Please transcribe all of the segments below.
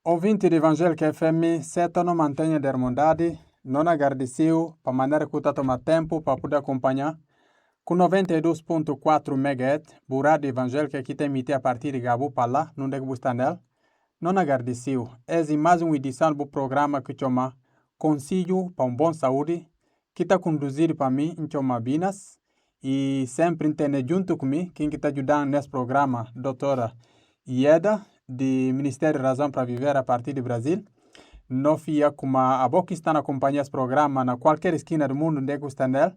Ouvinte de Evangélica FM, seta não mantenha da Irmandade, não agradeceu para maneira que está tomando tempo para poder acompanhar. Com 92.4 MHz, o rádio Evangélica que tem emitido a partir de Gabu para lá, não deve gostar dela. Não agradeceu. Essa é mais uma edição do programa que chama Conselho para um Bom Saúde, que está conduzido para mim em chama Binas. E sempre entende junto comigo, quem está ajudando nesse programa, doutora Ieda, do Ministério Razão para Viver a partir do Brasil. Não fia como a boa que está na companhia desse programa, na qualquer esquina do mundo onde está nele.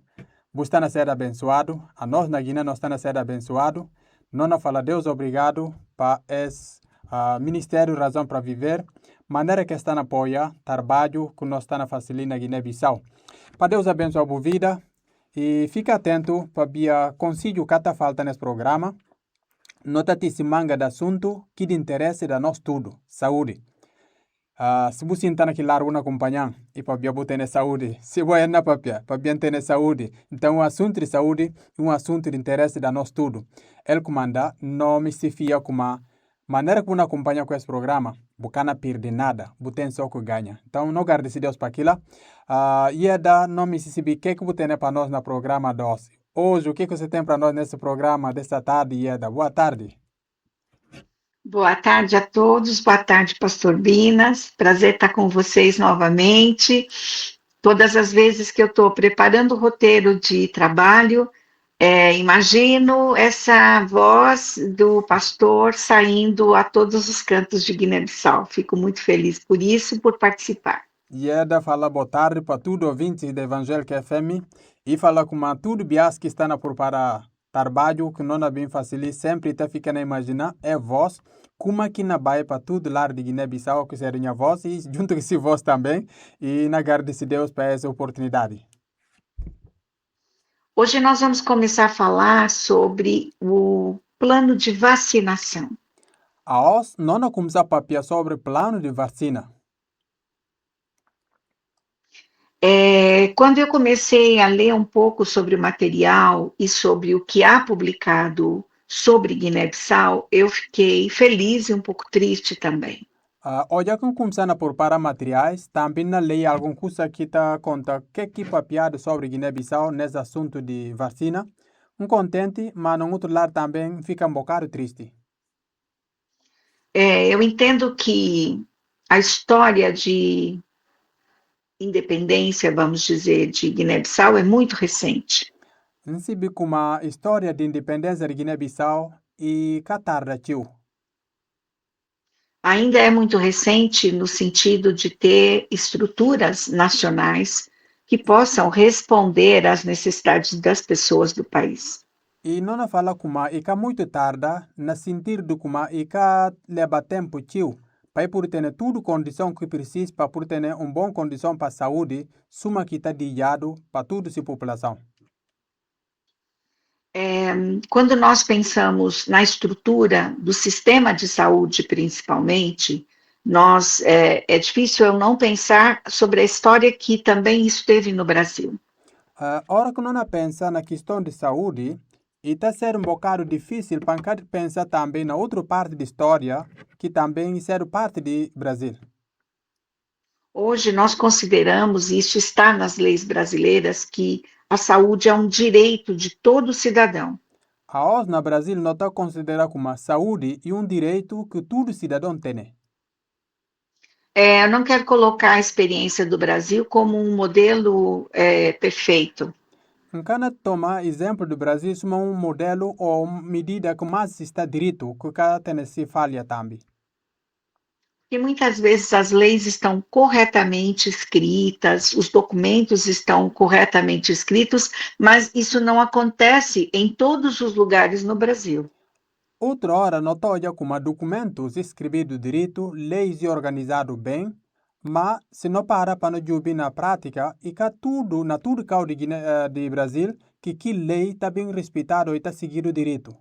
Você está sendo abençoado. A nós na Guiné nós estamos sendo abençoado. Não fala Deus obrigado para esse Ministério Razão para Viver. Maneira que está a apoiar trabalho que nós estamos facilitando na Guiné-Bissau. Para Deus abençoar a vida. E fica atento para conseguir o que está falta nesse programa. Nota se manga de assunto que de interesse da nós tudo. Saúde. Se você está naquele lado na companhia e para ter saúde, se você não para ter saúde, então o assunto de saúde é um assunto de interesse da nós tudo. Ele comanda, não me se fia como a maneira que você acompanha com esse programa, você não perde nada, você tem só que ganha. Então, não agradeço Deus para aquilo. E não me se sabe o que você tem para nós no programa 12. Hoje, o que você tem para nós nesse programa desta tarde, Ieda? Boa tarde. Boa tarde a todos, boa tarde, Pastor Binas. Prazer estar com vocês novamente. Todas as vezes que eu estou preparando o roteiro de trabalho, imagino essa voz do pastor saindo a todos os cantos de Guiné-Bissau. Fico muito feliz por isso e por participar. Ieda fala boa tarde para tudo ouvintes da Evangélica FM e fala com tudo bias que está na preparar trabalho que não é bem fácil, sempre está ficando a imaginar é voz como que na baia para tudo lá de Guiné-Bissau que seria minha voz e junto com essa voz também e na agradecer Deus para essa oportunidade. Hoje nós vamos começar a falar sobre o plano de vacinação. A nós não começar a papiar sobre plano de vacina. Quando eu comecei a ler um pouco sobre o material e sobre o que há publicado sobre Guiné-Bissau, eu fiquei feliz e um pouco triste também. Olha que começando a preparar materiais, também na lei alguma coisa que está conta que papiado sobre Guiné-Bissau nesse assunto de vacina. Contente, mas no outro lado também fica um bocado triste. Eu entendo que a história de independência, vamos dizer, de Guiné-Bissau é muito recente. Não se vê como a história de independência de Guiné-Bissau e Catar da tio. Ainda é muito recente no sentido de ter estruturas nacionais que possam responder às necessidades das pessoas do país. E não fala como e que muito tarde, na sentido como e que leva tempo tio, para por ter tudo condição que precisa para por ter uma boa condição para a saúde, suma que está diado para toda a população. Quando nós pensamos na estrutura do sistema de saúde, principalmente, é difícil eu não pensar sobre a história que também esteve no Brasil. Ora que não pensa na questão de saúde, e está sendo um bocado difícil para pensar também na outra parte da história, que também é parte do Brasil. Hoje nós consideramos, e isso está nas leis brasileiras, que a saúde é um direito de todo cidadão. A nós, no Brasil, não está considerado como a saúde e um direito que todo cidadão tem. Eu não quero colocar a experiência do Brasil como um modelo perfeito. Cada tomar exemplo do Brasil como um modelo ou medida que mais está direito, que cada tem se falha também. E muitas vezes as leis estão corretamente escritas, os documentos estão corretamente escritos, mas isso não acontece em todos os lugares no Brasil. Outra hora, nota olha como documentos escritos direito, leis organizados bem, mas se não para não jogar na prática, e que tudo, na tudo de Brasil, que lei está bem respeitado e está seguido direito.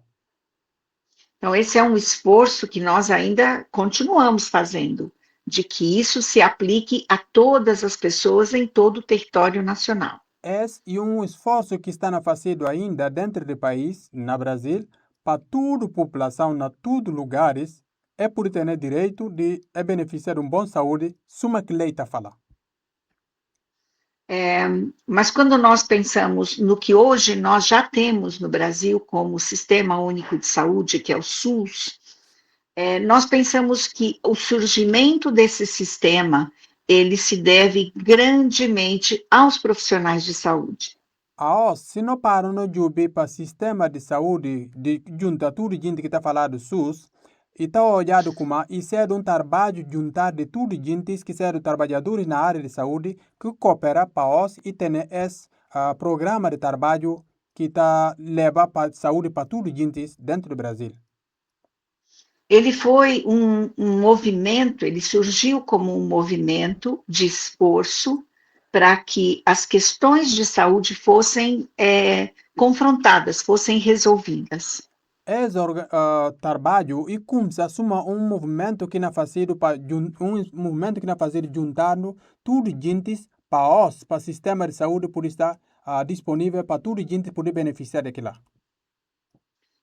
Então, esse é um esforço que nós ainda continuamos fazendo, de que isso se aplique a todas as pessoas em todo o território nacional. Esse é um esforço que está fazendo ainda dentro do país, no Brasil, para toda a população, na todos os lugares, é por ter direito de beneficiar de uma boa saúde, suma que lei está falando. Mas quando nós pensamos no que hoje nós já temos no Brasil como Sistema Único de Saúde, que é o SUS, nós pensamos que o surgimento desse sistema, ele se deve grandemente aos profissionais de saúde. Se não param no jubi para sistema de saúde, de junta tudo gente que está falando do SUS, e está olhado como isso é um trabalho juntar de tudo gente que são trabalhadores na área de saúde que coopera para nós e tem esse programa de trabalho que está leva para saúde para tudo gente dentro do Brasil. Ele foi um movimento, ele surgiu como um movimento de esforço para que as questões de saúde fossem confrontadas, fossem resolvidas. Esse trabalho e começa a um movimento que na fazido para movimento que na fazido juntando tudo gente para os para o sistema de saúde por estar disponível para tudo gente poder beneficiar daquilo.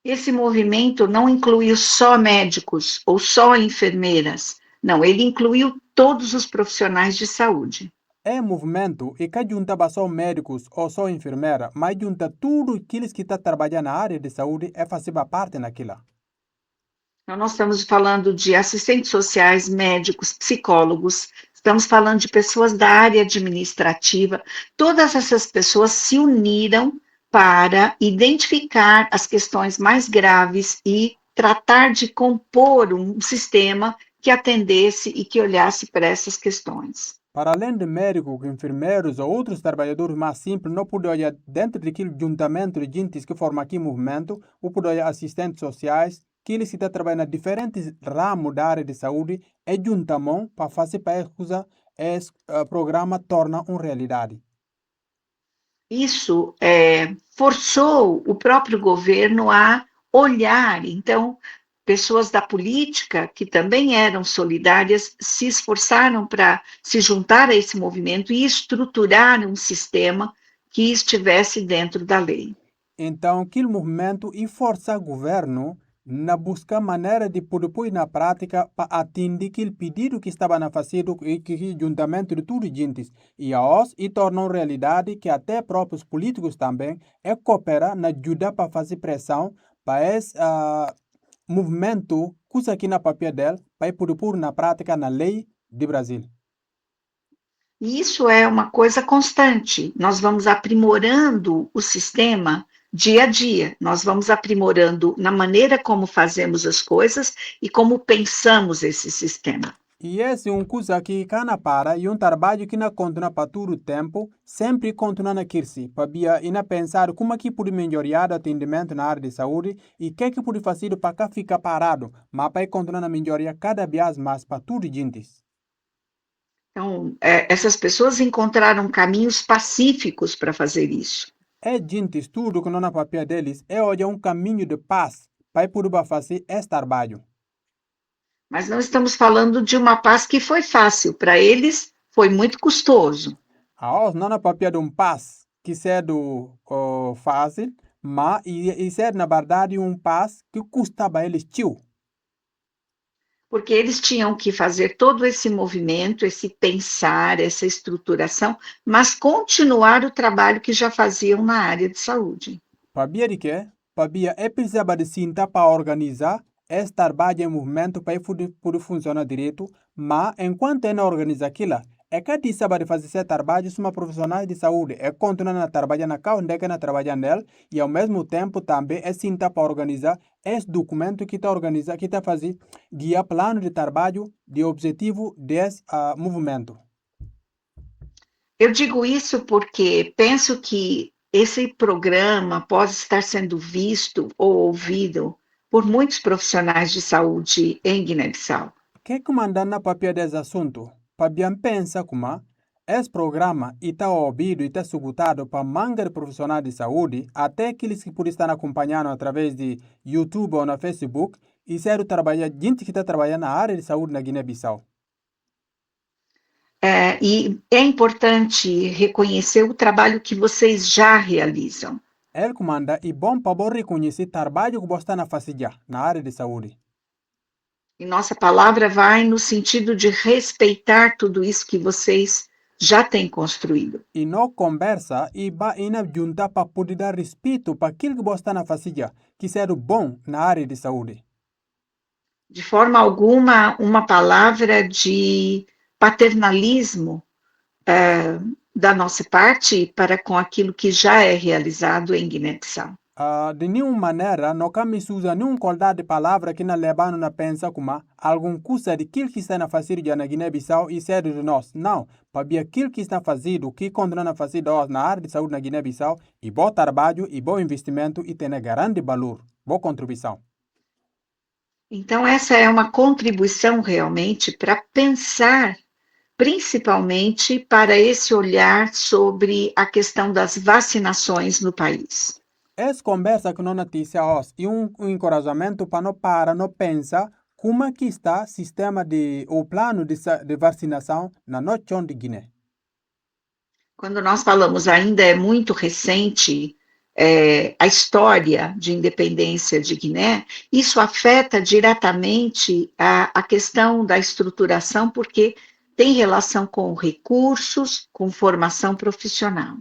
Esse movimento não incluiu só médicos ou só enfermeiras, não, ele incluiu todos os profissionais de saúde. É movimento e que junta só médicos ou só enfermeira, mas junta tudo aqueles que estão trabalhando na área de saúde é fazer parte naquilo. Então, nós estamos falando de assistentes sociais, médicos, psicólogos, estamos falando de pessoas da área administrativa. Todas essas pessoas se uniram para identificar as questões mais graves e tratar de compor um sistema que atendesse e que olhasse para essas questões. Para além de médicos, enfermeiros ou outros trabalhadores mais simples, não pode olhar dentro daquele juntamento de gente que forma aqui movimento, ou pode olhar assistentes sociais, que eles estão trabalhando em diferentes ramos da área de saúde, e juntamente para fazer para esse programa torna uma realidade. Isso forçou o próprio governo a olhar, então, pessoas da política, que também eram solidárias, se esforçaram para se juntar a esse movimento e estruturar um sistema que estivesse dentro da lei. Então, aquele movimento e força o governo na busca maneira de poder pôr na prática para atender aquele pedido que estava na fazido e que juntamento de tudo gente e a nós e torna uma realidade que até próprios políticos também cooperam na ajuda para fazer pressão para esse movimento coisa aqui na papel dele para poder pôr na prática na lei de Brasil. E isso é uma coisa constante. Nós vamos aprimorando o sistema dia a dia. Nós vamos aprimorando na maneira como fazemos as coisas e como pensamos esse sistema. E esse é uma coisa que cana para e um trabalho que não continua para todo o tempo, sempre continua na crise, para e na pensar como é que pode melhorar o atendimento na área de saúde e o que pode fazer para cá ficar parado, mas para continuar a melhorar cada vez mais para tudo gente. Então, essas pessoas encontraram caminhos pacíficos para fazer isso. É gente tudo que não na papel deles é olhar um caminho de paz para poder fazer esse trabalho. Mas não estamos falando de uma paz que foi fácil. Para eles, foi muito custoso. Não na papel de paz que é fácil, mas isso é na verdade um paz que custava a eles tio. Porque eles tinham que fazer todo esse movimento, esse pensar, essa estruturação, mas continuar o trabalho que já faziam na área de saúde. Sabia de quê? Sabia precisava de cinta para organizar esse trabalho em movimento para poder funcionar direito, mas enquanto não organiza aquilo, que precisava de fazer esse trabalho como profissional de saúde, continuar a trabalhar na casa onde na trabalhando nela e ao mesmo tempo também cinta para organizar esse documento que está organizado, que está fazendo guia plano de trabalho de objetivo desse movimento. Eu digo isso porque penso que esse programa pode estar sendo visto ou ouvido por muitos profissionais de saúde em Guiné-Bissau. Que comandando na papel desse assunto? Para pensa como esse programa está ouvido e está escutado para manga de profissionais de saúde, até aqueles que podem estar acompanhando através de YouTube ou na Facebook, e ser trabalhar gente que está trabalhando na área de saúde na Guiné-Bissau. E é importante reconhecer o trabalho que vocês já realizam. Ele comanda e bom para reconhecer o trabalho que você está fazendo na área de saúde. E nossa palavra vai no sentido de respeitar tudo isso que vocês já têm construído. E não conversa e ba ina junta para poder dar respeito para aquilo que você está na fazia, que seja bom na área de saúde. De forma alguma, uma palavra de paternalismo da nossa parte para com aquilo que já é realizado em Guiné-Bissau. De nenhuma maneira, não cabe usar nenhum qualidade de palavra que na levando na pensa como algum coisa de aquilo que está na fazida na Guiné-Bissau e ser de nós. Não, para aquilo que está fazendo, que continua a fazer na área de saúde na Guiné-Bissau, e bom trabalho, e bom investimento, e tem grande valor, boa contribuição. Então, essa é uma contribuição realmente para pensar, principalmente para esse olhar sobre a questão das vacinações no país. Essa conversa que não notícia hoje e encorajamento para não parar, não pensar como que está o sistema o plano de vacinação na noite de Guiné. Quando nós falamos ainda é muito recente a história de independência de Guiné, isso afeta diretamente a questão da estruturação, porque tem relação com recursos, com formação profissional.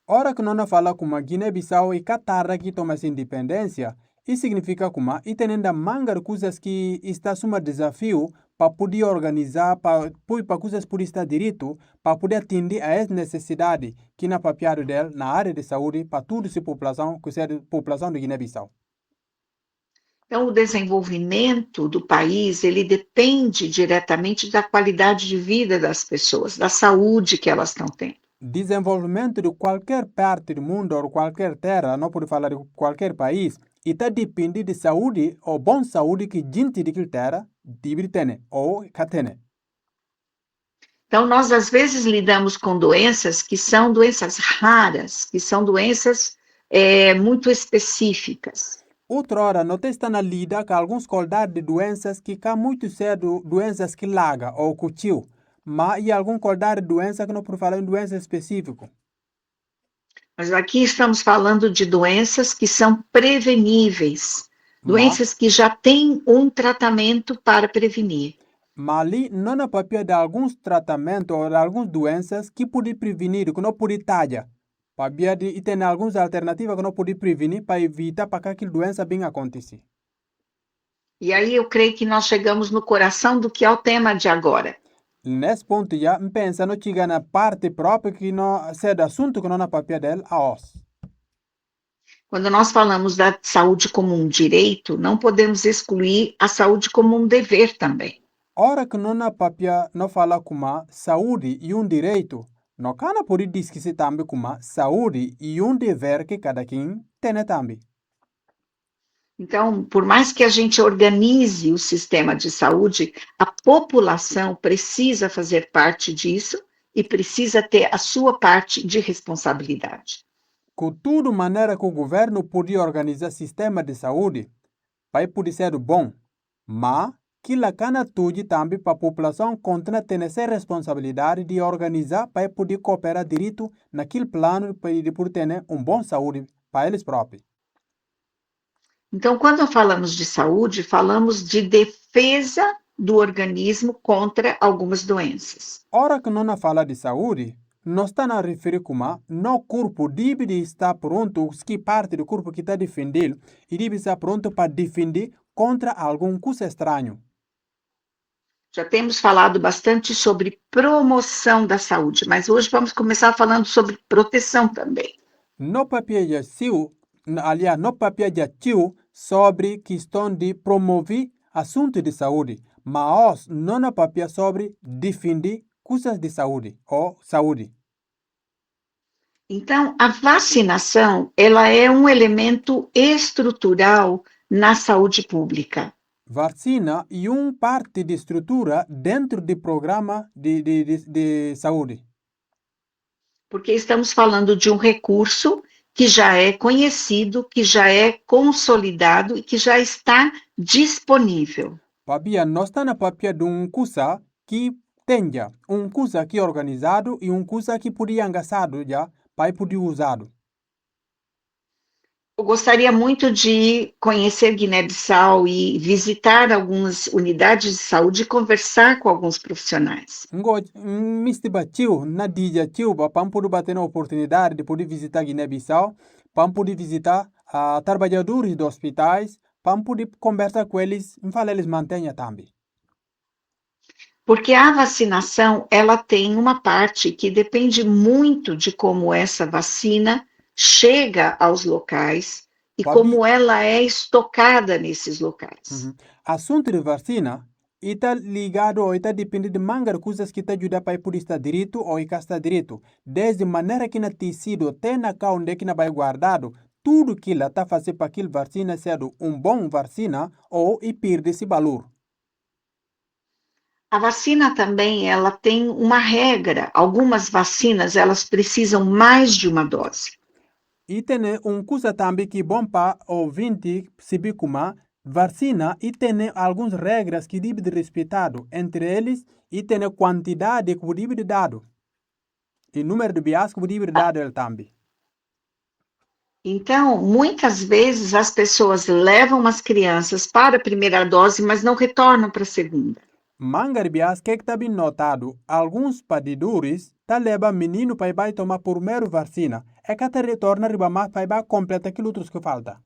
Ora que não fala como Guiné-Bissau e Catar que toma essa independência, isso significa como e tem ainda manga de coisas que está suma desafio para poder organizar, para coisas por estar direito, para poder atender a essa necessidade que na papiado dela na área de saúde para toda essa população, que é a população de Guiné-Bissau. Então, o desenvolvimento do país, ele depende diretamente da qualidade de vida das pessoas, da saúde que elas estão tendo. Desenvolvimento de qualquer parte do mundo ou qualquer terra, não pode falar de qualquer país, e está depende de saúde ou boa saúde que gente daquela terra deve ter ou tem. Então, nós às vezes lidamos com doenças que são doenças raras, que são doenças muito específicas. Outra hora, não está na lida com alguns qualidades de doenças que cá muito cedo, doenças que laga ou cutiu, mas e algum qualidade de doença que não por falar em doença específica. Mas aqui estamos falando de doenças que são preveníveis, Mas doenças que já têm um tratamento para prevenir. ali não há papel de alguns tratamentos ou de algumas doenças que podem prevenir, que não podem talhar. E tem algumas alternativas que não podem prevenir para evitar para que aquela doença venha acontecer. E aí eu creio que nós chegamos no coração do que é o tema de agora. Nesse ponto já, pensa não chega na parte própria que não é do assunto que não há papel dela a nós. Quando nós falamos da saúde como um direito, não podemos excluir a saúde como um dever também. Ora que não há papel não fala como saúde e direito, não cana por discutir também como saúde e dever que cada quem tem também. Então, por mais que a gente organize o sistema de saúde, a população precisa fazer parte disso e precisa ter a sua parte de responsabilidade. Com tudo maneira que o governo podia organizar sistema de saúde, vai poder ser bom, mas que la cana tudo também para a população continua ter essa responsabilidade de organizar para poder cooperar direito naquele plano para poder ter bom saúde para eles próprios. Então, quando falamos de saúde, falamos de defesa do organismo contra algumas doenças. Ora que não fala de saúde, não está a referir como no corpo deve estar pronto, que parte do corpo que está defendendo, e deve estar pronto para defender contra algum coisa estranho. Já temos falado bastante sobre promoção da saúde, mas hoje vamos começar falando sobre proteção também. No papel já seu, aliás, no papel já tio sobre questão de promover assuntos de saúde, mas não no papel sobre defender coisas de saúde ou saúde. Então, a vacinação, ela é um elemento estrutural na saúde pública. Vacina e parte de estrutura dentro do programa de saúde. Porque estamos falando de um recurso que já é conhecido, que já é consolidado e que já está disponível. Papia não está na papia de coisa que tenha coisa que é organizado e coisa que podia engaçado já para poder usado. Eu gostaria muito de conhecer Guiné-Bissau e visitar algumas unidades de saúde e conversar com alguns profissionais. Ngo misti ba tiu na dija tiu ba pampudu ba ter a oportunidade de poder visitar Guiné-Bissau, pampudu visitar trabalhadores de hospitais, pampudu conversar com eles, e falar eles mantenha também. Porque a vacinação, ela tem uma parte que depende muito de como essa vacina chega aos locais e Pabi, como ela é estocada nesses locais. assunto de vacina, está ligado ou está depende de mangar coisas que está ajuda para por estar direito ou está direito. Desde maneira que na tecido até na cá onde que na vai guardado, tudo que ela está fazendo para aquele vacina ser bom vacina ou e perde esse valor. A vacina também, ela tem uma regra. Algumas vacinas, elas precisam mais de uma dose. E tem coisa também que bom para ouvinte saber como vacina e tem algumas regras que deve de respeitado. Entre eles, e tem quantidade que deve de dado. E número de bias que deve de dado ele também. Então, muitas vezes as pessoas levam as crianças para a primeira dose, mas não retornam para a segunda. Mangar bias que está bem notado, alguns padidores tá leva menino para ir tomar primeiro vacina. É que retorna riba mais para ir completa aquilo outros que falta.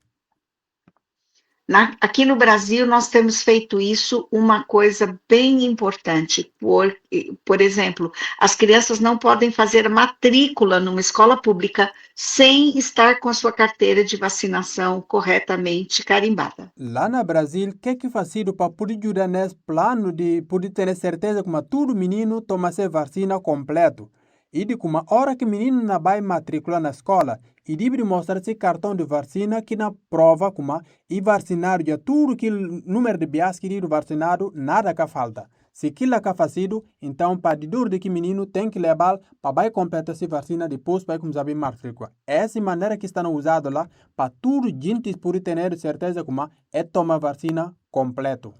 Aqui no Brasil, nós temos feito isso uma coisa bem importante. Por exemplo, as crianças não podem fazer matrícula numa escola pública sem estar com a sua carteira de vacinação corretamente carimbada. Lá no Brasil, que faz para poder ajudar nesse plano de poder ter certeza que todo menino toma essa vacina completo? E de como a hora que o menino não vai matricular na escola, e deve mostrar esse cartão de vacina que na prova como e vacinado já tudo que número de bias que vacinado, nada que falta. Se aquilo que fazido, então para de que menino tem que levar para vai completar essa vacina depois para começar a matricular. Essa maneira que está usado lá para tudo gente por ter certeza como é tomar vacina completo.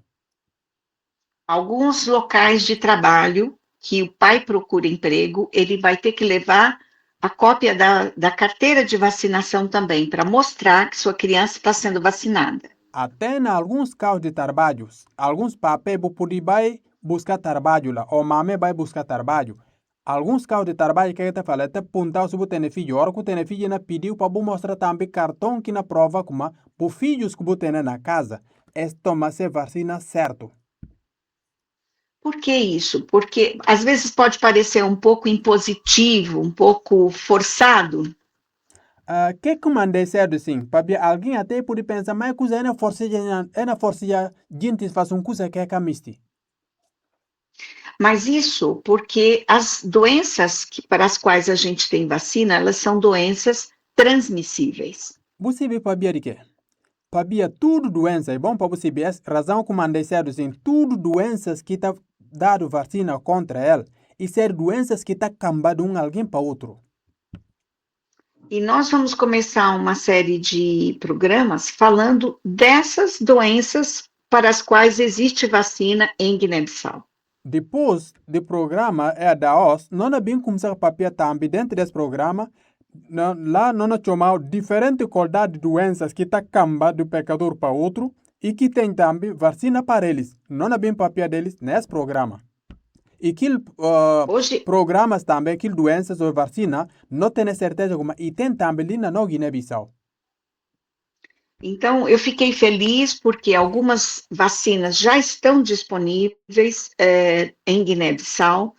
Alguns locais de trabalho que o pai procura emprego, ele vai ter que levar a cópia da carteira de vacinação também, para mostrar que sua criança está sendo vacinada. Até em alguns casos de trabalhos, alguns papéis poder vai buscar trabalho lá, ou mãe vai buscar trabalho. Alguns casos de trabalho que está falando, até apontar se você filho, hora que o filho na pediu para mostrar também cartão que na prova como os filhos que você na casa, é tomar a vacina certo. Por que isso? Porque às vezes pode parecer um pouco impositivo, um pouco forçado, Que comandei certo sim, para alguém até pode pensar, mas coisa é na força gente faz coisa que é camisti. mas isso porque as doenças para as quais a gente tem vacina, elas são doenças transmissíveis. Você vê para de quê? Para tudo doença, é bom para você ver, razão comandei certo sim, tudo doenças que está dado vacina contra ela, e ser doenças que está cambando alguém para outro. E nós vamos começar uma série de programas falando dessas doenças para as quais existe vacina em Guiné-Bissau. Depois do programa é da OS, nós bem começar a papel também dentro desse programa, lá nós chamamos diferentes qualidades de doenças que está camba do pecador para outro e que tem também vacina para eles. Nós bem papel deles nesse programa. E que Hoje, programas também, que doenças ou vacina, não tenho certeza como, e tem também ali na Guiné-Bissau. então, eu fiquei feliz porque algumas vacinas já estão disponíveis em Guiné-Bissau.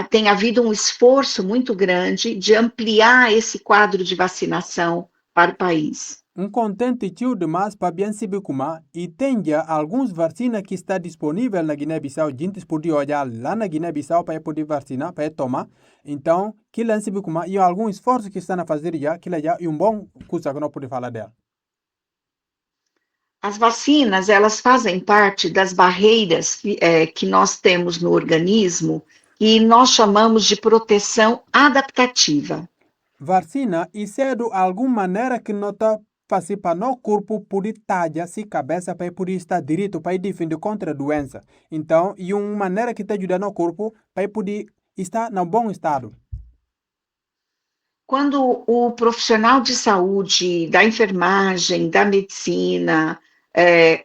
Tem havido um esforço muito grande de ampliar esse quadro de vacinação para o país. Contente tio demais para bem saber como, e tem já alguns vacinas que está disponível na Guiné-Bissau, gente pode olhar lá na Guiné-Bissau para poder vacinar, para tomar. Então, que lá sabe como, e algum esforço que estão a fazer já, que lá já é bom coisa que não pode falar dela. As vacinas, elas fazem parte das barreiras que nós temos no organismo e nós chamamos de proteção adaptativa. Vacina, isso é de alguma maneira que não está fazendo para o corpo poder talhar se cabeça para poder estar direito, para defender contra a doença. Então, é uma maneira que está ajudando o corpo para poder estar no bom estado. Quando o profissional de saúde, da enfermagem, da medicina,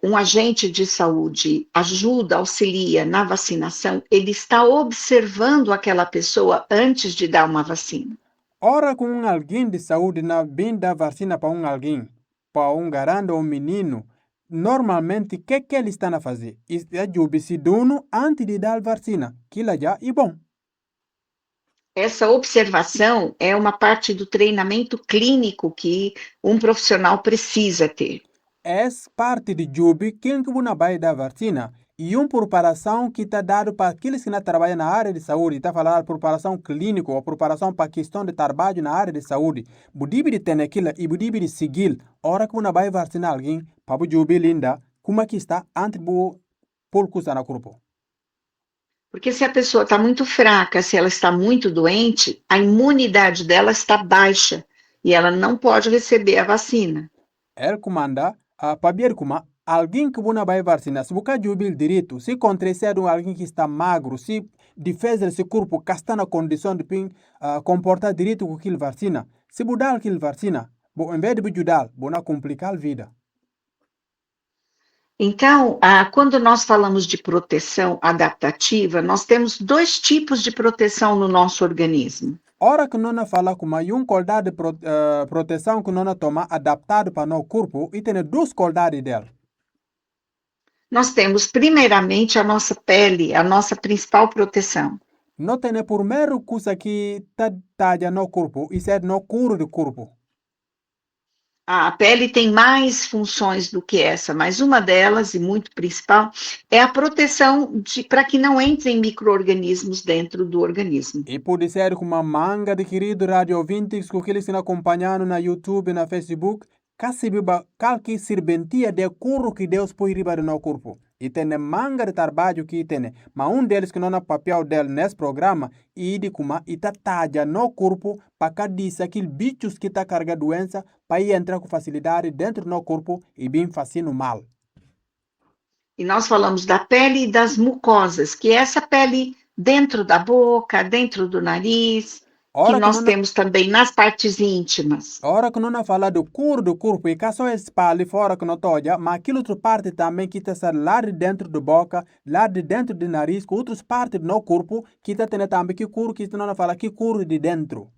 um agente de saúde ajuda, auxilia na vacinação, ele está observando aquela pessoa antes de dar uma vacina. Ora com alguém de saúde na bem da vacina para garando um menino, normalmente o que ele está a fazer? Está se dono antes de dar a vacina, que já é bom. Essa observação é uma parte do treinamento clínico que um profissional precisa ter. É parte de job quem que vai dar vacina e uma preparação que está dado para aqueles que não trabalham na área de saúde, está falando preparação clínica ou preparação para questão de trabalho na área de saúde. Budibi de ter aquilo e budibi de seguir, hora que vai vacinar alguém, para o job linda, como é que está antes de pôr coisa na corpo. Porque se a pessoa está muito fraca, se ela está muito doente, a imunidade dela está baixa e ela não pode receber a vacina. Ele comanda para ver como alguém que vai vacinar, se você jubil direito, se acontecer alguém que está magro, se defesa desse corpo que está na condição de comportar direito com aquele vacina, se mudar aquele vacina, em vez de ajudar, vai complicar a vida. Então, quando nós falamos de proteção adaptativa, nós temos dois tipos de proteção no nosso organismo. Ora que nós falamos como qualidade de proteção que nós toma adaptado para o corpo e tem duas qualidades dela. Nós temos, primeiramente, a nossa pele, a nossa principal proteção. Não tem a primeira coisa que está no corpo, isso é no couro do corpo. A pele tem mais funções do que essa, mas uma delas, e muito principal, é a proteção para que não entrem micro-organismos dentro do organismo. E pode ser com uma manga de querido radio ouvintes que eles estão acompanhando na YouTube, na Facebook, qualquer serventia de curro que Deus põe riba no corpo. E tem manga de trabalho que tem, mas deles que não é papel dele nesse programa, e de como e taja no corpo para que dizer aquele bichos que está carregando doença para ir entrar com facilidade dentro do corpo e bem fazendo mal. E nós falamos da pele e das mucosas, que é essa pele dentro da boca, dentro do nariz, que nós temos também nas partes íntimas. Ora que não fala do couro do corpo e que só espalha fora que não toja, mas aquela outra parte também que está lá de dentro da boca, lá de dentro do nariz, com outras partes do corpo que está tendo também que couro que não fala que couro de dentro.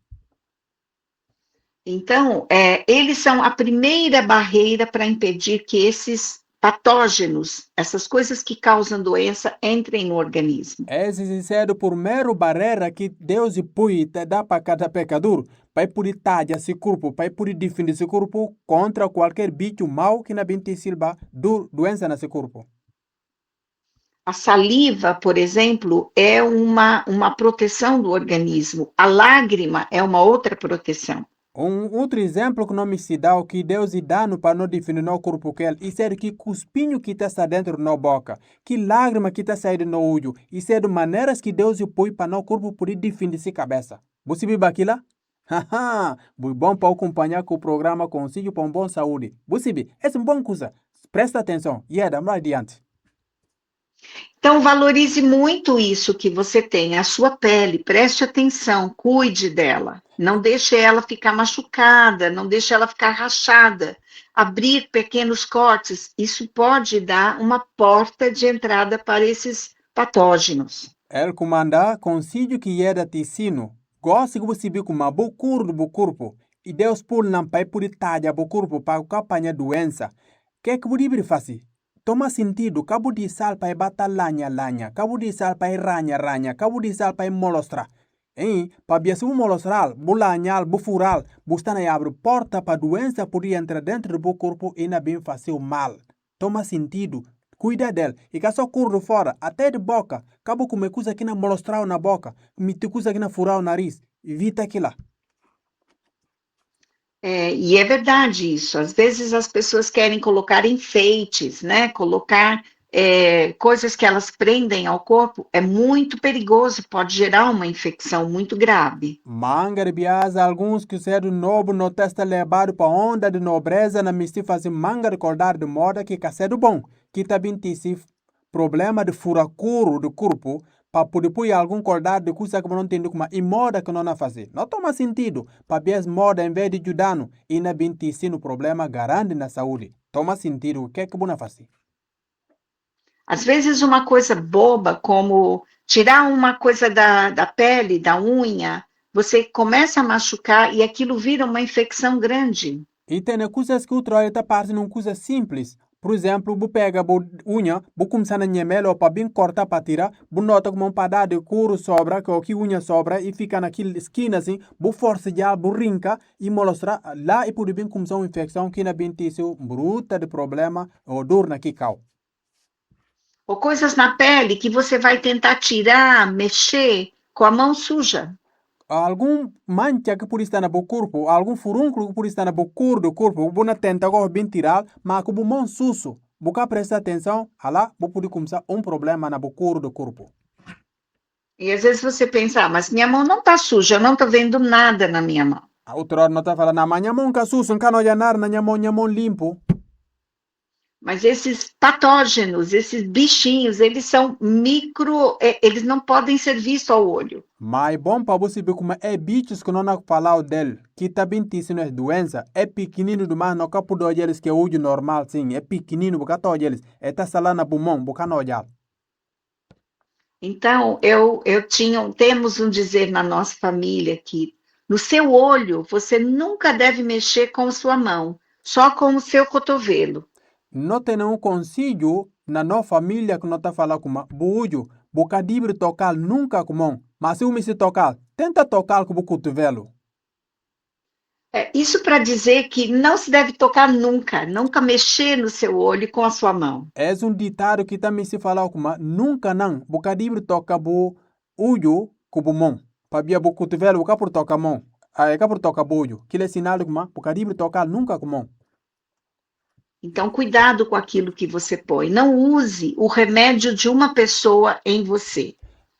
Então, eles são a primeira barreira para impedir que esses patógenos, essas coisas que causam doença, entrem no organismo. Esse é o primeiro barreira que Deus põe dá para cada pecador, para poder tajar esse corpo, para poder defender esse corpo contra qualquer bicho mau que não bente silba doença nesse corpo. A saliva, por exemplo, é uma proteção do organismo. A lágrima é uma outra proteção. Outro exemplo que não me se dá, o que Deus dá para não definir no corpo que ele, isso é que cuspinho que está dentro da boca, que lágrima que está saindo no olho, isso é de maneiras que Deus põe para no corpo poder definir sua cabeça. Você viu aquilo? Haha, bom para acompanhar com o programa Conselho para uma boa saúde. Você viu? É uma boa coisa. Presta atenção. E vamos adiante. Então, valorize muito isso que você tem, a sua pele, preste atenção, cuide dela. Não deixe ela ficar machucada, não deixe ela ficar rachada. Abrir pequenos cortes, isso pode dar uma porta de entrada para esses patógenos. Ele comanda conselho que era ensino. Gosto que você viu como o curo do corpo. E Deus pôr não para poder talhar o corpo para apanhar doença. Que você fazer? Toma sentido, cabo de sal para bater lanha, cabo de sal para ranha, cabo de sal para molostra. Para biasa molostral, bulanhal, bufural, bustana e abre porta para doença poder entrar dentro do corpo e não bem fazer mal. Toma sentido, cuida dele. E que só curro fora, até de boca, cabo com coisa aqui na molostral na boca, me te coisa aqui na furar o nariz, evita aquilo. E é verdade isso. Às vezes as pessoas querem colocar enfeites, né? Colocar coisas que elas prendem ao corpo. É muito perigoso, pode gerar uma infecção muito grave. Manga de biasa, alguns que são novo no testa levado para onda de nobreza na mista fazer manga de cordar de moda que é bom. Que também tem esse problema de furacuro do corpo para poder pôr algum cuidado de coisa que não entende como e moda que não fazer. Não toma sentido para ver moda em vez de ajudar e na binti no problema garante na saúde. Toma sentido o que é que você fazer? Às vezes uma coisa boba, como tirar uma coisa da pele, da unha, você começa a machucar e aquilo vira uma infecção grande. E tem coisas que o trabalho está parecendo uma coisa simples. Por exemplo, você pega a unha, você começa a nhemelo para bem cortar para tirar, você nota como um pedaço de couro sobra, que a unha sobra e fica naquela esquina assim, você força já, você rinca e mostra lá e pode bem começar uma infecção que na bem tissue, bruta de problema ou dor na kikau. Ou coisas na pele que você vai tentar tirar, mexer com a mão suja. Algum mancha que pode estar no corpo, algum furúnculo que pode estar no couro do corpo, você tenta agora bem tirar, mas com o mão sujo, você presta atenção, lá, você pode começar um problema no couro do corpo. E às vezes você pensa, mas minha mão não está suja, eu não estou vendo nada na minha mão. A outra hora não está falando, mas minha mão está suja, não olhar nada na minha mão limpo. Mas esses patógenos, esses bichinhos, eles são eles não podem ser vistos ao olho. Mas é bom para você ver como é bichos que não falar dele, que também tem é doença, é pequenino demais, não capo de eles que é o normal, sim, é pequenino, porque todos eles, é tá salando na pulmão, porque não olhar. Então, temos um dizer na nossa família que no seu olho você nunca deve mexer com sua mão, só com o seu cotovelo. Não tem um conselho na nossa família que não está falando como bujo, boca livre tocar nunca com mão, mas se o se tocar, tenta tocar com o cotovelo. Isso para dizer que não se deve tocar nunca, nunca mexer no seu olho com a sua mão. É um ditado que também se fala como nunca não, boca livre toca o olho com o mão, para ver o cotovelo, boca por tocar mão, aí por tocar o olho, que é sinal de como boca livre tocar nunca com mão. Então, cuidado com aquilo que você põe. Não use o remédio de uma pessoa em você.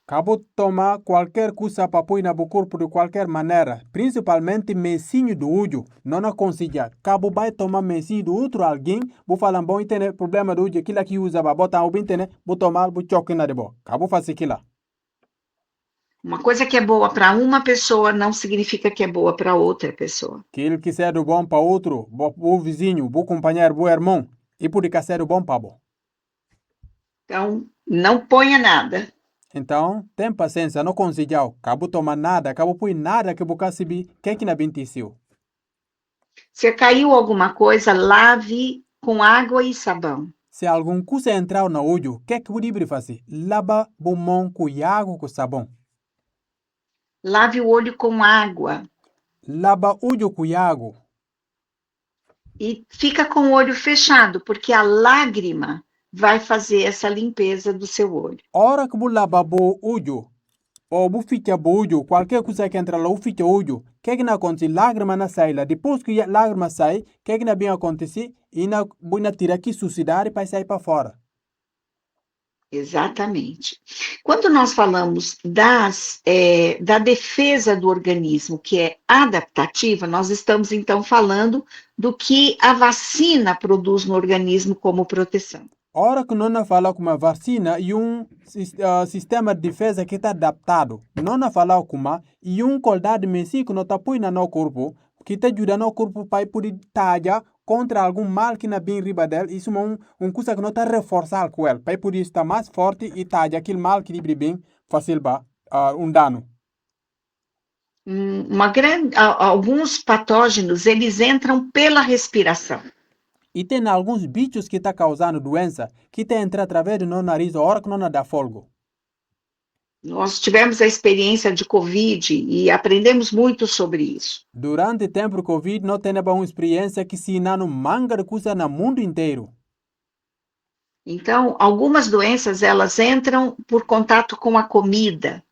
Cabo tomar qualquer coisa para pôr no corpo de qualquer maneira, principalmente mesinho do olho, não aconselha. Cabo vai tomar mesinho do outro alguém, vou falar bom e tem problema do olho, aquilo que usa para botar o bem tem, vou tomar, vou choque na de boa. Cabo faz aquilo. Uma coisa que é boa para uma pessoa não significa que é boa para outra pessoa. Que ele quiser do bom para outro, o vizinho, o companheiro, o irmão, e pode ser do bom para bom. Então, não ponha nada. Então, tem paciência, não consiga. Cabo tomar nada, cabo põe nada que você sabe que na bentício. Se caiu alguma coisa, lave com água e sabão. Se algum coisa entrar no olho, o que é que você deve fazer? Lava o mão com água com sabão. Lave o olho com água. Lava o olho com água. E fica com o olho fechado, porque a lágrima vai fazer essa limpeza do seu olho. Hora que você lava o olho, ou você fica o olho, qualquer coisa que entra lá, você fica o olho, o que é que acontece? Lágrima não sai lá. Depois que a lágrima sai, o que é que acontece? E você tira aqui suciedade para sair para fora. Exatamente. Quando nós falamos da defesa do organismo, que é adaptativa, nós estamos então falando do que a vacina produz no organismo como proteção. Hora que não fala com uma vacina e sistema de defesa que está adaptado, não fala com uma e qualidade de que não está põe no nosso corpo, que está ajudando o corpo para poder talhar contra algum mal que não bem riba dele, isso é coisa que não está reforçar com ele, para poder estar mais forte e talhar aquele mal que livre bem fácil dano. Alguns patógenos, eles entram pela respiração. E tem alguns bichos que estão causando doença que estão entrando através do nosso nariz a hora que não dá folgo. Nós tivemos a experiência de Covid e aprendemos muito sobre isso. Durante o tempo do Covid, não temos uma experiência que se não manga de coisa no mundo inteiro. Então, algumas doenças, elas entram por contato com a comida.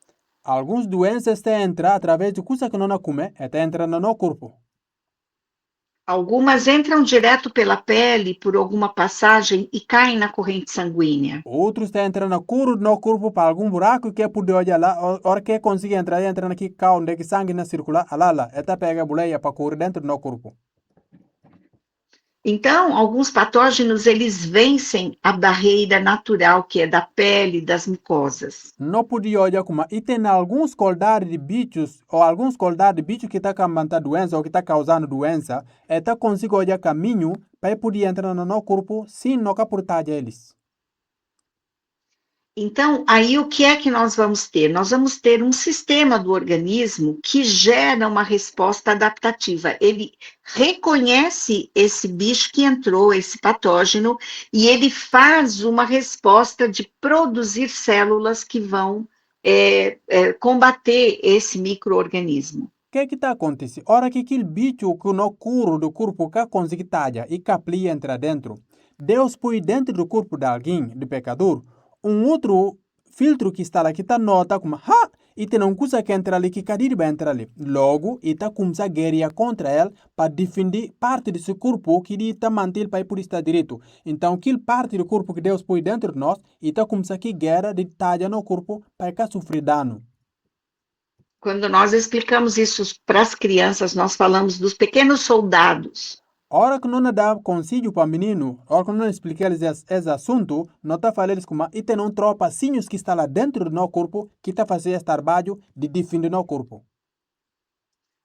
Algumas doenças estão entrando através de coisa que não come, estão entrando no nosso corpo. Algumas entram direto pela pele, por alguma passagem e caem na corrente sanguínea. Outros estão entrando no couro do nosso corpo para algum buraco que é por olhar lá. A hora que consegue entrar, entra aqui, cá onde que sangue não circula, lá, está pega a boleia para correr dentro do nosso corpo. Então, alguns patógenos, eles vencem a barreira natural, que é da pele, das mucosas. Não podia olhar como e tem alguns qualidades de bichos ou alguns qualidades de bichos que está causando doença ou que está causando doença, e tá consigo olhar caminho para poder entrar no nosso corpo sem nunca portar eles. Então, aí o que é que nós vamos ter? Nós vamos ter um sistema do organismo que gera uma resposta adaptativa. Ele reconhece esse bicho que entrou, esse patógeno, e ele faz uma resposta de produzir células que vão combater esse micro-organismo. O que está acontecendo? Ora que aquele bicho que no curo do corpo que consegue talha e caplia entra dentro, Deus põe dentro do corpo de alguém, de pecador, um outro filtro que está lá que está nota como, ha! E tem uma coisa que entra ali que cadir vai entrar ali. Logo, e está começando a guerrear contra ele para defender parte do seu corpo que ele está mantendo para por estar direito. Então, aquela parte do corpo que Deus põe dentro de nós, e está começando a guerra de talha no corpo para sofrer dano. Quando nós explicamos isso para as crianças, nós falamos dos pequenos soldados. A hora que não dá conselho para menino, a hora que não explica eles esse assunto, não está falando eles como e tem um tropacinhos que está lá dentro do nosso corpo que está fazendo esse trabalho de defender o nosso corpo.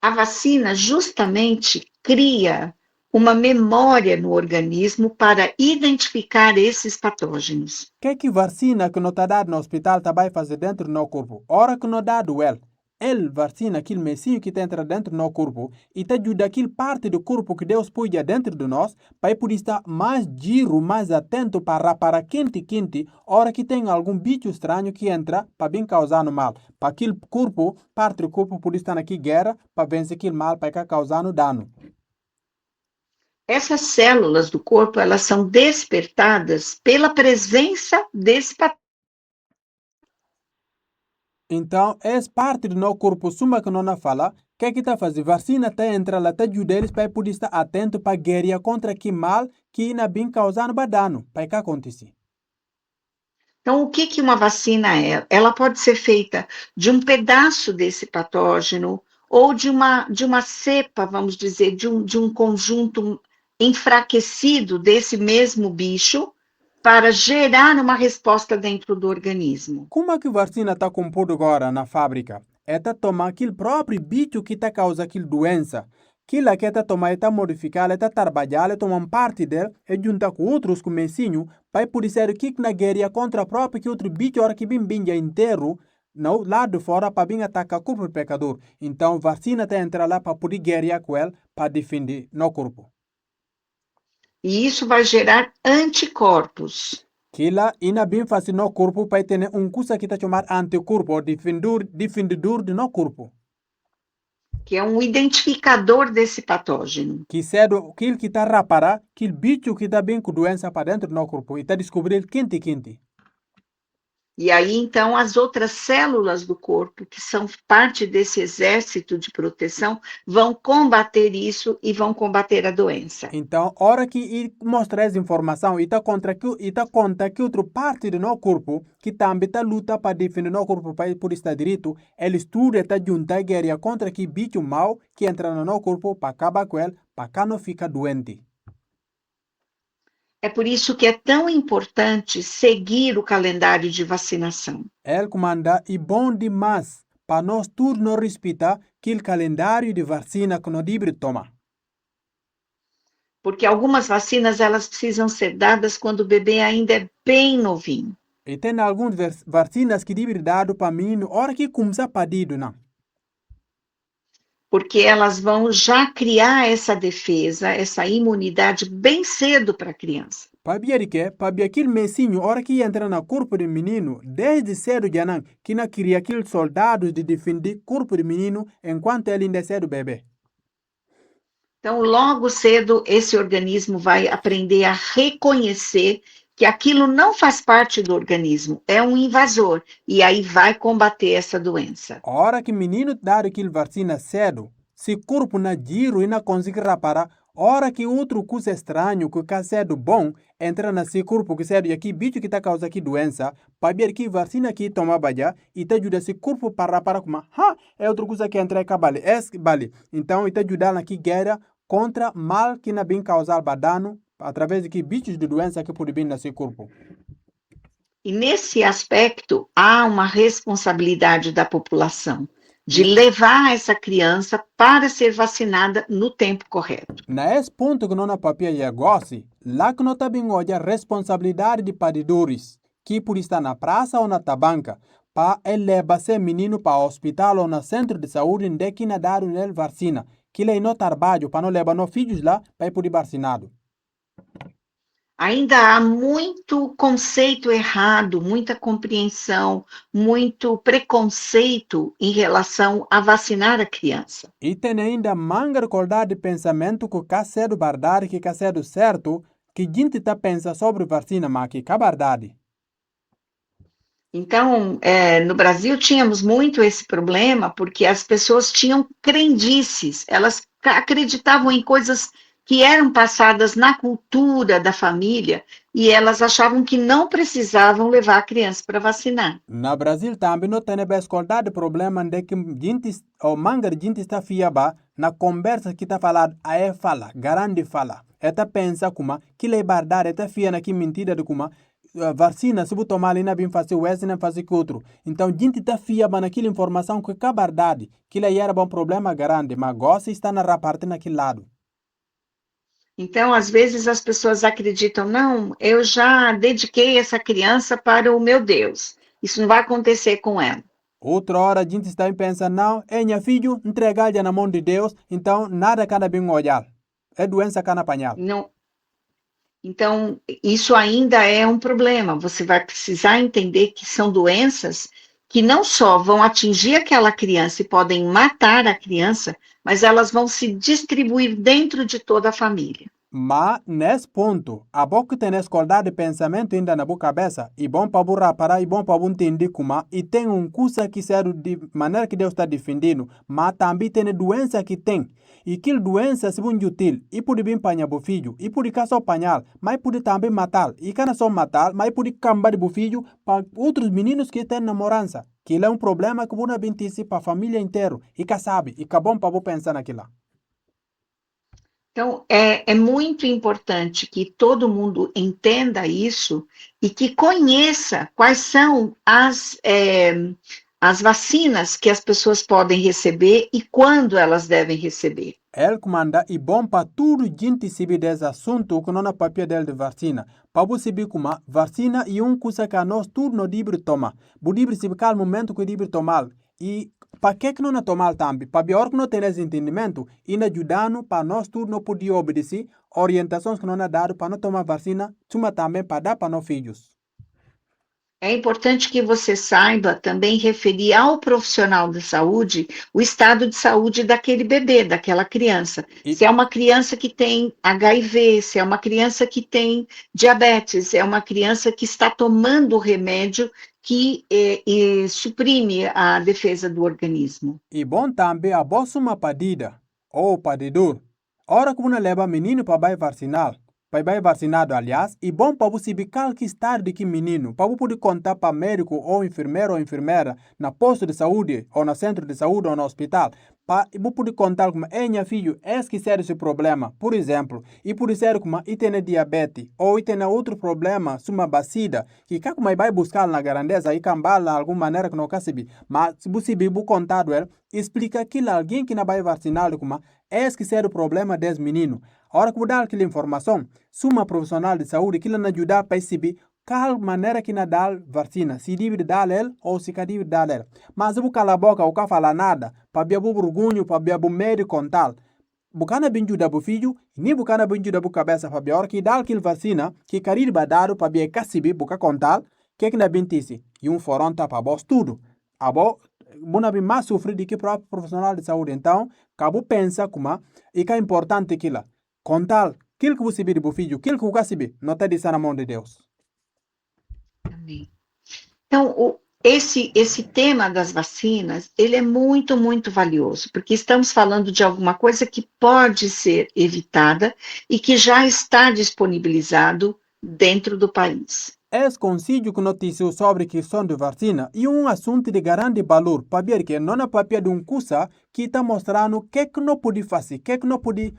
A vacina justamente cria uma memória no organismo para identificar esses patógenos. Que vacina que não está dado no hospital também fazer dentro do nosso corpo? A hora que não dá duelo, ele vacina aquele messinho que entra dentro do nosso corpo e te ajuda aquele parte do corpo que Deus põe dentro de nós para poder estar mais giro, mais atento para quente, hora que tem algum bicho estranho que entra para bem causar mal. Para aquele corpo, parte do corpo por estar aqui guerra para vencer aquele mal para causar dano. Essas células do corpo, elas são despertadas pela presença desse patógeno. Então, essa parte do nosso corpo, suma que não fala, que está fazendo? Vacina está entrando lá, está ajudando eles para poder estar atento para guerrear contra que mal que não bem causando dano. Para que acontecer? Então, o que uma vacina é? Ela pode ser feita de um pedaço desse patógeno ou de uma cepa, vamos dizer, de um conjunto enfraquecido desse mesmo bicho para gerar uma resposta dentro do organismo. Como é que a vacina está composta agora na fábrica? É tomar aquele próprio bicho que está causando aquela doença. Aquilo que está tomar, está modificar, está trabalhar, toma uma parte dele e junta com outros comecinho para poder ser que na guerra contra o próprio que outro bicho, hora que bem inteiro, no lado de fora para bem atacar o corpo do pecador. Então, a vacina está entrando lá para poder guerrear com ele para defender no corpo. E isso vai gerar anticorpos. Kila ina bem fácil no corpo para ter coisa que está chamado anticorpo, defendedor de no corpo. Que é um identificador desse patógeno. Que cedo, aquilo que está rapara, aquele bicho que está bem com doença para dentro do nosso corpo e está descobrindo quente. E aí, então, as outras células do corpo, que são parte desse exército de proteção, vão combater isso e vão combater a doença. Então, hora que mostra essa informação e está conta que outra parte do nosso corpo que também está luta para defender o nosso corpo para por estar direito, ele estuda está junta guerra contra que bicho mau que entra no nosso corpo para acabar com ele, para cá não ficar doente. É por isso que é tão importante seguir o calendário de vacinação. Ele comanda e bom demais para nós todos não respeitar aquele calendário de vacina que nós devemos tomar. Porque algumas vacinas, elas precisam ser dadas quando o bebê ainda é bem novinho. E tem algumas vacinas que devem dar para menino hora que começa a padido, não? Porque elas vão já criar essa defesa, essa imunidade bem cedo para a criança. Para aquele mesinho, hora que entra no corpo do menino, desde cedo já não, que não cria aqueles soldados de defender o corpo do menino enquanto ele ainda é cedo bebê. Então, logo cedo, esse organismo vai aprender a reconhecer que aquilo não faz parte do organismo, é um invasor, e aí vai combater essa doença. A hora que o menino dá aquele vacina cedo, se o corpo não giro e não consegue reparar, a hora que outro coisa estranho, que é cedo bom, entra nesse corpo que cedo e aqui bicho que está causando aqui doença, para ver que vacina que toma já e te ajuda esse corpo para reparar como, é outra coisa que entra e cabale, bale. Então, te ajuda aqui guerra contra mal que não bem causar dano através de que bichos de doença que podem vir no seu corpo. E nesse aspecto, há uma responsabilidade da população de levar essa criança para ser vacinada no tempo correto. Na esse ponto que não papia e gosse, lá que não está bem hoje a responsabilidade de padedores, que por estar na praça ou na tabanca, para levar seu menino para o hospital ou no centro de saúde onde que na dar ele vacina, que ele não trabalha para não levar os filhos lá para poder vacinado. Ainda há muito conceito errado, muita compreensão, muito preconceito em relação a vacinar a criança. E tem ainda manga recordar de pensamento que cá cedo verdade, que cá cedo certo, que gente tá pensa sobre vacina, mas que cá verdade. Então, no Brasil tínhamos muito esse problema, porque as pessoas tinham crendices, elas acreditavam em coisas que eram passadas na cultura da família e elas achavam que não precisavam levar a criança para vacinar. Na Brasil também não tem escolta de problema de que gente, ou manga de gente está fiaba na conversa que está falando, aí fala, garante fala. Eta pensa como que lhe verdade, eta fia na que mentira de como vacina, se você tomar ali, não vem fazer o esse, não fazer que outro. Então, gente está fiaba naquela informação que é verdade, que lhe era bom problema grande, mas gosta está na parte naquele lado. Então, às vezes as pessoas acreditam, não, eu já dediquei essa criança para o meu Deus, isso não vai acontecer com ela. Outra hora a gente está pensando, não, é minha filho, entregar na mão de Deus, então nada cana bem olhar. É doença cana apanhar. Não. Então, isso ainda é um problema. Você vai precisar entender que são doenças que não só vão atingir aquela criança e podem matar a criança, mas elas vão se distribuir dentro de toda a família. Mas, nesse ponto, a boca tem escola de pensamento ainda na boa cabeça, e bom para burrar para e bom para entender como, e tem curso que serve de maneira que Deus está defendendo, mas também tem doença que tem. E que doença se bonde útil, e pode vir para o filho, e pode caçar o panhal, mas pode também matar, e não só matar, mas pode cambar o filho para outros meninos que têm namorança. Que é um problema que pode vir para a família inteira, e que sabe, e que é bom para pensar naquilo. Então, é muito importante que todo mundo entenda isso e que conheça quais são as vacinas que as pessoas podem receber e quando elas devem receber. Ele comanda e bom para tudo gente saber desse assunto que não é papel dele de vacina. Para você saber como vacina e coisa que nós tudo não devemos tomar. Você deve saber qual momento que devemos tomar. E para que não tomar também? Para pior que não tem esse entendimento e não ajudando para nós tudo não poder obedecer orientações que não é dado para não tomar vacina, mas também para dar para nossos filhos. É importante que você saiba também referir ao profissional de saúde o estado de saúde daquele bebê, daquela criança. Se é uma criança que tem HIV, se é uma criança que tem diabetes, é uma criança que está tomando remédio que suprime a defesa do organismo. E bom também a bolsa uma padida ou padedor. Hora que você leva menino para vai vacinar. Para vacinado, aliás, e bom para você saber que estar de que menino, para você poder contar para médico ou enfermeiro ou enfermeira na posto de saúde, ou no centro de saúde, ou no hospital, para você poder contar como é minha filho, esse ser esse problema, por exemplo, e por ser como e tem diabetes, ou e tem outro problema, uma bacida, que como vai buscar na grandeza e cambar de alguma maneira que não quer saber, mas se você saber contar ele, explica que alguém que não vai vacinar como esse ser o problema desse menino. A hora que dá aquela informação, suma profissional de saúde que lhe ajuda a perceber qual maneira que dá vacina, se deve dar ele ou se deve dar ele. Mas se você cala a boca ou não fala nada, para ver o vergonho, para ver o médico contar, você não ajuda o filho, nem você não ajuda a cabeça para ver a hora que dá aquela vacina, que querer dar para ver que se você contar, que não é disse, e foronta para vós tudo. Bona bem mais sofrer do que o próprio profissional de saúde. Então, cabo pensa como e que é importante aquilo. Contar aquilo que você vê do filho, aquilo que você sabe, não está de na mão de Deus. Amém. Então, esse tema das vacinas, ele é muito, muito valioso, porque estamos falando de alguma coisa que pode ser evitada e que já está disponibilizado dentro do país. Esse conselho que noticiou sobre a questão de vacina é assunto de grande valor, para ver que não é papel de curso que está mostrando o que não pode fazer, o que não pode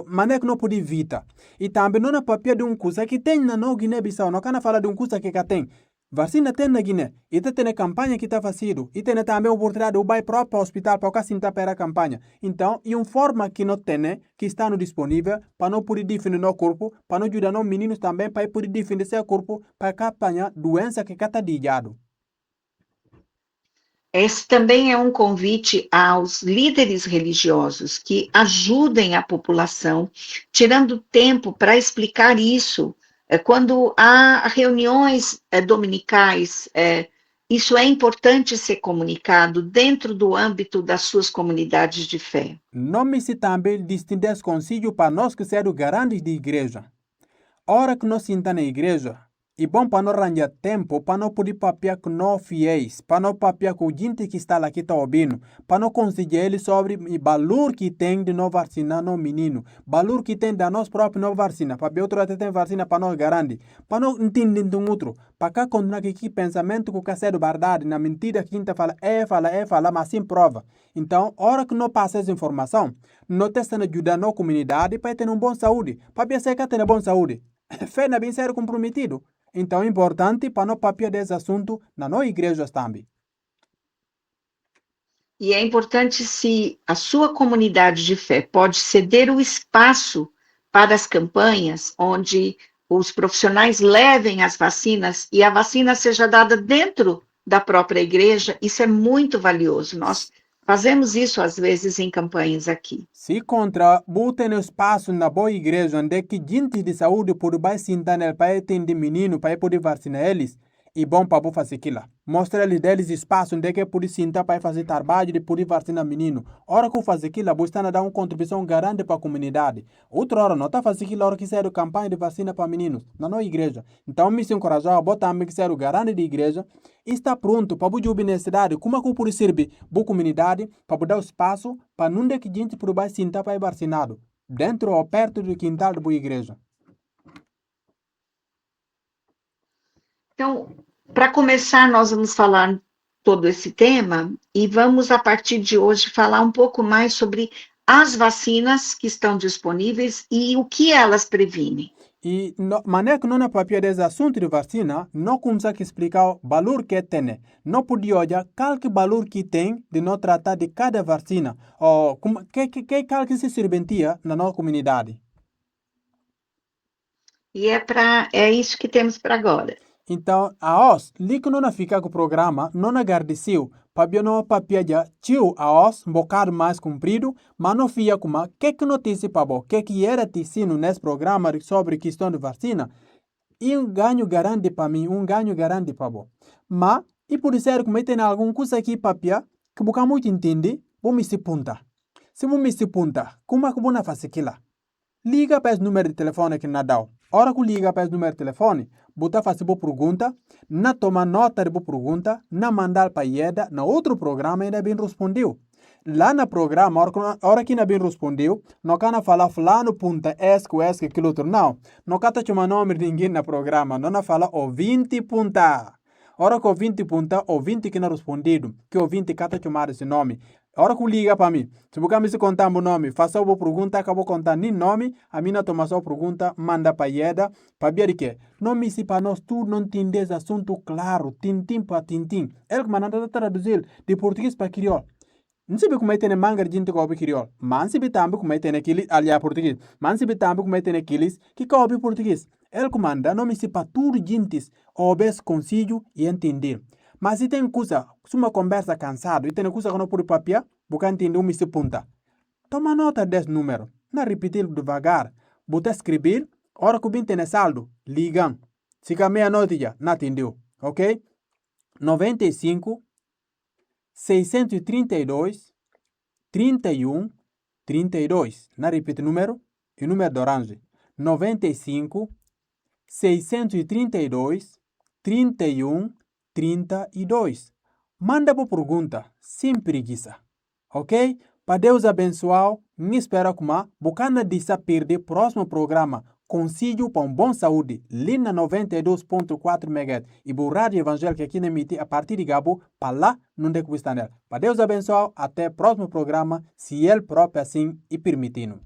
mané que não pode evitar. E também não é papel de coisa que tem na Guiné-Bissau, não can falar de coisa que tem. Vacina tem na Guiné, e tem campanha que está fazendo, e tem também a oportunidade de ir para o hospital para o sinta para a campanha. Então, e uma forma que não tem, que está no disponível, para não poder defender o corpo, para não ajudar os meninos também, para poder defender seu corpo, para a campanha doença que está digado. Esse também é um convite aos líderes religiosos que ajudem a população, tirando tempo para explicar isso. Quando há reuniões dominicais, isso é importante ser comunicado dentro do âmbito das suas comunidades de fé. Nome-se também distingue conselho para nós que somos garantes de igreja. Hora que nós sentamos na igreja, é bom para não arranjar tempo para não poder papiar com nós fiéis, para não papiar com gente que está lá que está ouvindo, para não conseguir ele sobre o valor que tem de não vacinar no menino, valor que tem da nós próprios não vacinar, para outro até tem vacina para nós garante, para não entender de outro, para cá continuar que pensamento que é verdade, na mentira que a gente fala, mas sem prova. Então, hora que não passa essa informação, não está ajudando a comunidade para ter uma boa saúde, para pensar que tem uma boa saúde. Fé na bem ser comprometido. Então é importante para não papiar desse assunto na nossa igreja também. E é importante se a sua comunidade de fé pode ceder o espaço para as campanhas, onde os profissionais levem as vacinas e a vacina seja dada dentro da própria igreja, isso é muito valioso. Nós fazemos isso às vezes em campanhas aqui. Se contra, botem espaço na boa igreja onde que gente de saúde pode sentar para atender menino, para poder vacinar eles, e bom para fazer aquilo. Mostra eles espaço onde que pode sentar para fazer trabalho de poder vacinar menino. Hora que eu fazer aquilo, você está dando uma contribuição grande para a comunidade. Outra hora, não está fazendo aquilo, hora que serve campanha de vacina para meninos, na nossa igreja. Então, me se encorajar a botar também que serve garante de igreja, e está pronto para a necessidade, como é que pode servir para a comunidade, para dar espaço, para não ter que gente pode sentar para ir vacinado, dentro ou perto do quintal da igreja. Então, para começar, nós vamos falar todo esse tema e vamos, a partir de hoje, falar um pouco mais sobre as vacinas que estão disponíveis e o que elas previnem. E maneira que não é papel desse assunto de vacina, não consegue explicar o valor que tem. Não pode olhar qual valor que tem de não tratar de cada vacina, ou que se serventia na nossa comunidade. E é isso que temos para agora. Então, a os, liga não fica com o programa, não agradeceu, para não papel já, tio a os, um bocado mais comprido, mas não fica com uma, que notícia para você, que era te ensino nesse programa sobre questão de vacina, e um ganho garante para mim, um ganho garante para você. Mas, e por ser como tem alguma coisa aqui papel, que você muito entende, vou me se punta. Se você me se punta, como é que você faz aquilo? Liga para esse número de telefone que não dá. Hora que liga para esse número de telefone, você faz boa pergunta, não toma nota de boa pergunta, não mandar para IEDA, na outro programa ainda bem respondeu. Lá no programa, hora que ainda bem respondeu, não can falar fulano punta esque, aquilo outro. Não can chamar nome de ninguém no programa, não fala ouvinte punta. Hora que ouvinte punta, ouvinte que não respondido, que ouvinte cata chamar esse nome. Hora que liga para mim, se você me contar meu nome, faça uma pergunta, acabou contar nem nome, a minha toma só pergunta, manda para IEDA, para ver que não me se para nós tu não entendes assunto claro, tintim para tintim. Ele que manda traduzir de português para crioulo. Não sei como é que tem manga de gente que ouve crioulo, mas se também como é que tem aquele aliás português, mas se também como é que tem aqueles que ouve português. Ele comanda não me se para tudo gente ouve consigo e entender. Mas se tem coisa, se uma conversa cansado e tem coisa que não pode papel, você entende o se punta. Toma nota desse número, não repetir devagar. Você escrever, hora que o tem saldo, ligam. Se que a meia-noite já, não entendeu, ok? 95 632 31 32. Não repete o número de orange. 95 632 31 32. Manda por pergunta, sem preguiça. Ok? Para Deus abençoar, me espera como bocana de perder próximo programa Conselho para uma boa saúde, Lina 92.4 MHz e o Rádio Evangélica aqui na MIT a partir de Gabo, para lá não tem que estar nela. Para Deus abençoar, até o próximo programa, se Ele próprio assim e permitindo.